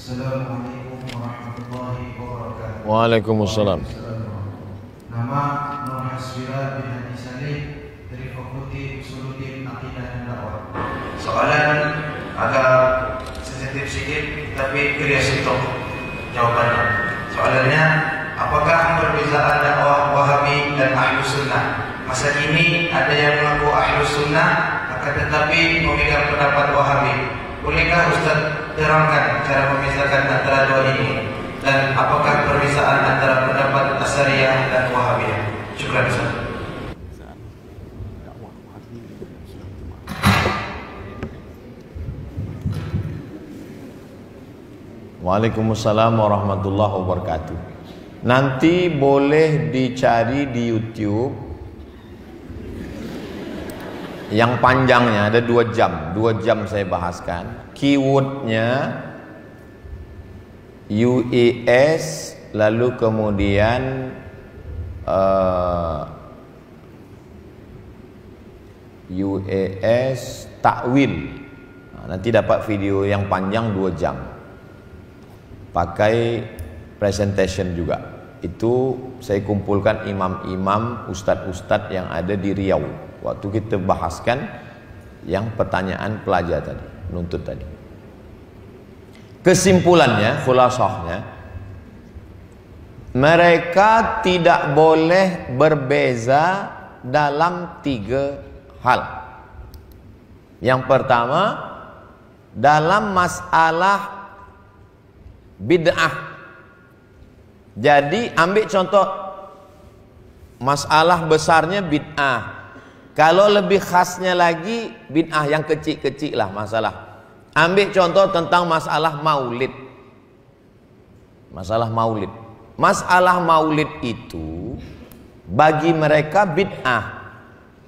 Assalamualaikum warahmatullahi wabarakatuh. Waalaikumsalam. Nama Nur Hasbira bin Hadi Saleh dari Fakulti Usuluddin Aqidah dan Dakwah. Soalan agak sensitif sedikit tapi curious untuk jawabannya. Soalannya, apakah perbezaan dakwah Wahabi dan Ahlus Sunnah? Masa kini ada yang mengaku Ahlus Sunnah akan tetapi memegang pendapat Wahabi. Bolehkah Ustaz terangkan cara memisahkan antara dua ini? Dan apakah perbezaan antara pendapat Asy'ariyah dan Wahabiyah? Syukran Ustaz. Waalaikumsalam warahmatullahi wabarakatuh. Nanti boleh dicari di YouTube yang panjangnya ada 2 jam. 2 jam saya bahaskan. Keywordnya UES, lalu kemudian UES takwil. Nanti dapat video yang panjang 2 jam. Pakai presentation juga. Itu saya kumpulkan imam-imam, ustadz-ustadz yang ada di Riau. Waktu kita bahaskan yang pertanyaan pelajar tadi, penuntut tadi. Kesimpulannya, khulasahnya, mereka tidak boleh berbeza dalam 3 hal. Yang pertama, dalam masalah bid'ah. Jadi ambil contoh masalah besarnya bid'ah. Kalau lebih khasnya lagi bid'ah yang kecil-kecil lah masalah. Ambil contoh tentang masalah maulid. Masalah maulid. Masalah maulid itu bagi mereka bid'ah.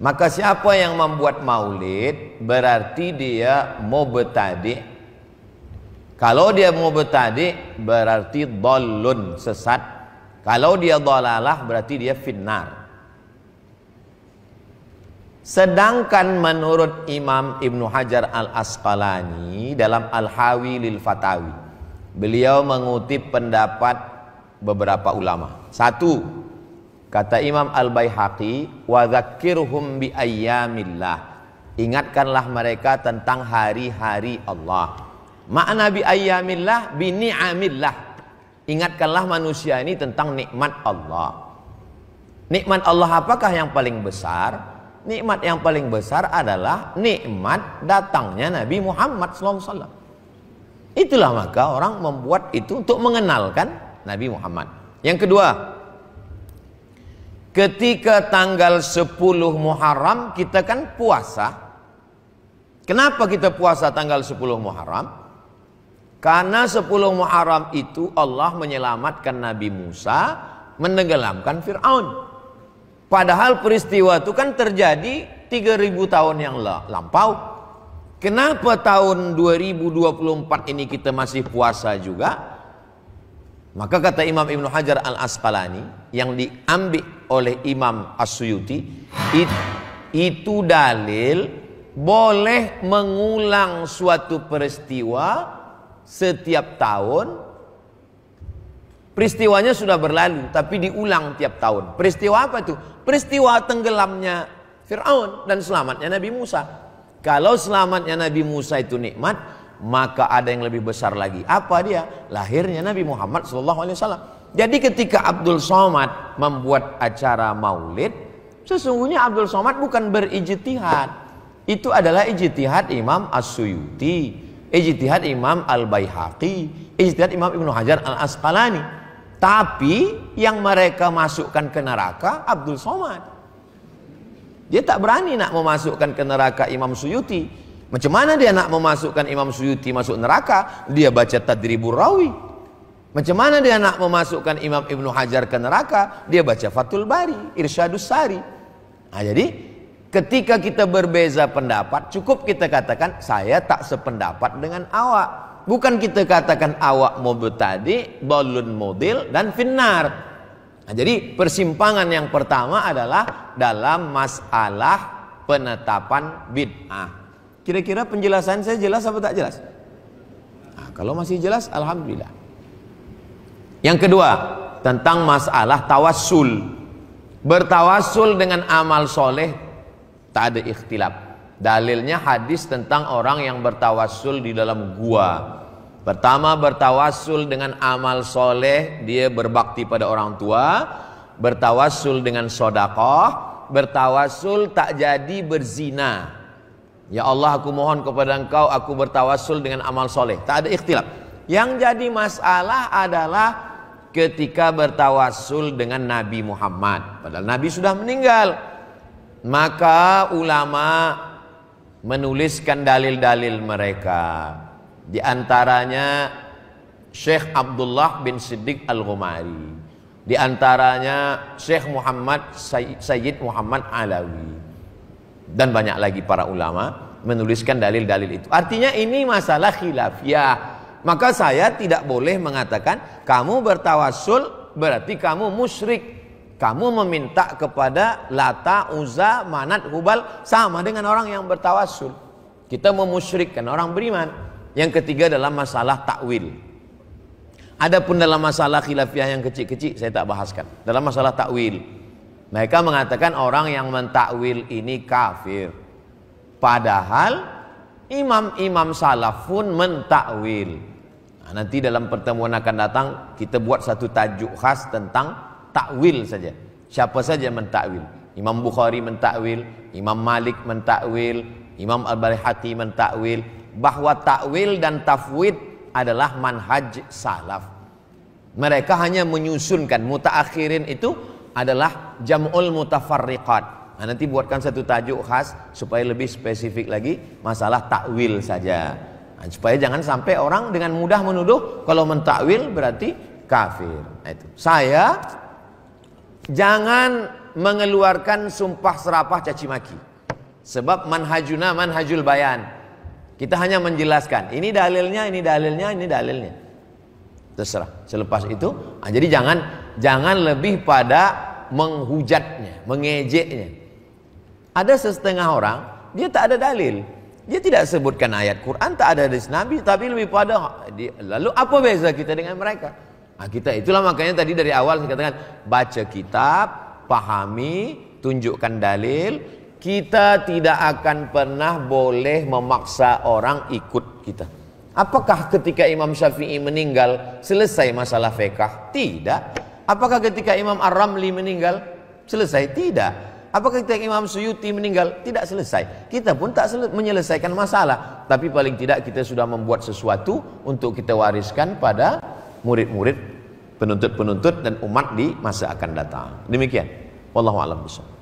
Maka siapa yang membuat maulid berarti dia mubtadi'. Kalau dia mubtadi' berarti dhallun, sesat. Kalau dia dhalalah berarti dia finnar. Sedangkan menurut Imam Ibnu Hajar Al-Asqalani dalam Al-Hawi lil Fatawi, beliau mengutip pendapat beberapa ulama. 1, kata Imam Al-Baihaqi, wa dzakirhum bi ayyamillah. Ingatkanlah mereka tentang hari-hari Allah. Makna bi ayyamillah bi ni'amillah. Ingatkanlah manusia ini tentang nikmat Allah. Nikmat Allah apakah yang paling besar? Nikmat yang paling besar adalah nikmat datangnya Nabi Muhammad SAW. Itulah maka orang membuat itu untuk mengenalkan Nabi Muhammad. Yang kedua, ketika tanggal 10 Muharram kita kan puasa. Kenapa kita puasa tanggal 10 Muharram? Karena 10 Muharram itu Allah menyelamatkan Nabi Musa, menenggelamkan Fir'aun. Padahal peristiwa itu kan terjadi 3000 tahun yang lampau. Kenapa tahun 2024 ini kita masih puasa juga? Maka kata Imam Ibnu Hajar Al-Asqalani yang diambil oleh Imam As-Suyuti, itu dalil boleh mengulang suatu peristiwa setiap tahun. Peristiwanya sudah berlalu tapi diulang tiap tahun. Peristiwa apa itu? Peristiwa tenggelamnya Fir'aun dan selamatnya Nabi Musa. Kalau selamatnya Nabi Musa itu nikmat, maka ada yang lebih besar lagi. Apa dia? Lahirnya Nabi Muhammad SAW. Jadi ketika Abdul Somad membuat acara maulid, sesungguhnya Abdul Somad bukan berijtihad. Itu adalah ijtihad Imam As-Suyuti, ijtihad Imam Al-Baihaqi, ijtihad Imam Ibnu Hajar Al-Asqalani. Tapi yang mereka masukkan ke neraka Abdul Somad. Dia tak berani nak memasukkan ke neraka Imam Suyuti. Macam mana dia nak memasukkan Imam Suyuti masuk neraka? Dia baca Tadribur Rawi. Macam mana dia nak memasukkan Imam Ibnu Hajar ke neraka? Dia baca Fathul Bari, Irsyadus Sari. Nah, jadi ketika kita berbeza pendapat, cukup kita katakan saya tak sependapat dengan awak. Bukan kita katakan awak mubtadi, dhalun mudil dan finnar. Nah, jadi persimpangan yang pertama adalah dalam masalah penetapan bid'ah. Kira-kira penjelasan saya jelas atau tak jelas? Nah, Kalau masih jelas, alhamdulillah. Yang kedua, tentang masalah tawassul. Bertawassul dengan amal soleh tak ada ikhtilaf. Dalilnya hadis tentang orang yang bertawassul di dalam gua. Pertama, bertawassul dengan amal soleh, dia berbakti pada orang tua. Bertawassul dengan sedekah. Bertawassul tak jadi berzina. Ya Allah, aku mohon kepada Engkau, aku bertawassul dengan amal soleh. Tak ada ikhtilaf. Yang jadi masalah adalah ketika bertawassul dengan Nabi Muhammad, padahal Nabi sudah meninggal. Maka ulama menuliskan dalil-dalil mereka. Di antaranya Syekh Abdullah bin Siddiq Al-Ghumari, di antaranya Syekh Muhammad Sayyid Muhammad Alawi, dan banyak lagi para ulama menuliskan dalil-dalil itu. Artinya ini masalah khilafiyah. Maka saya tidak boleh mengatakan kamu bertawassul berarti kamu musyrik. Kamu meminta kepada Lata, Uzza, Manat, Hubal sama dengan orang yang bertawassul. Kita memusyrikkan orang beriman. Yang ketiga dalam masalah takwil. Adapun dalam masalah khilafiyah yang kecil-kecil saya tak bahaskan. Dalam masalah takwil, mereka mengatakan orang yang mentakwil ini kafir. Padahal imam-imam salaf pun mentakwil. Nah, nanti dalam pertemuan akan datang kita buat satu tajuk khas tentang takwil saja. Siapa saja mentakwil. Imam Bukhari mentakwil, Imam Malik mentakwil, Imam Al-Baihaqi mentakwil bahwa takwil dan tafwid adalah manhaj salaf. Mereka hanya menyusunkan. Mutaakhirin itu adalah jam'ul mutafarriqat. Nah, nanti buatkan satu tajuk khas supaya lebih spesifik lagi masalah takwil saja. Nah, supaya jangan sampai orang dengan mudah menuduh kalau mentakwil berarti kafir. Nah, itu. Saya jangan mengeluarkan sumpah serapah caci maki. Sebab manhajuna manhajul bayan. Kita hanya menjelaskan, ini dalilnya, ini dalilnya, ini dalilnya. Terserah. Selepas itu, jadi jangan lebih pada menghujatnya, mengejeknya. Ada setengah orang, dia tak ada dalil. Dia tidak sebutkan ayat Quran, tak ada hadis Nabi, tapi lebih pada lalu apa beza kita dengan mereka? Nah, kita itulah makanya tadi dari awal saya katakan baca kitab, pahami, tunjukkan dalil. Kita tidak akan pernah boleh memaksa orang ikut kita. Apakah ketika Imam Syafi'i meninggal selesai masalah fiqh? Tidak. Apakah ketika Imam Ar-Ramli meninggal selesai? Tidak. Apakah ketika Imam Suyuti meninggal? Tidak selesai. Kita pun tak menyelesaikan masalah. Tapi paling tidak kita sudah membuat sesuatu untuk kita wariskan pada murid-murid, penuntut-penuntut dan umat di masa akan datang. Demikian. Wallahu a'lam bishawab.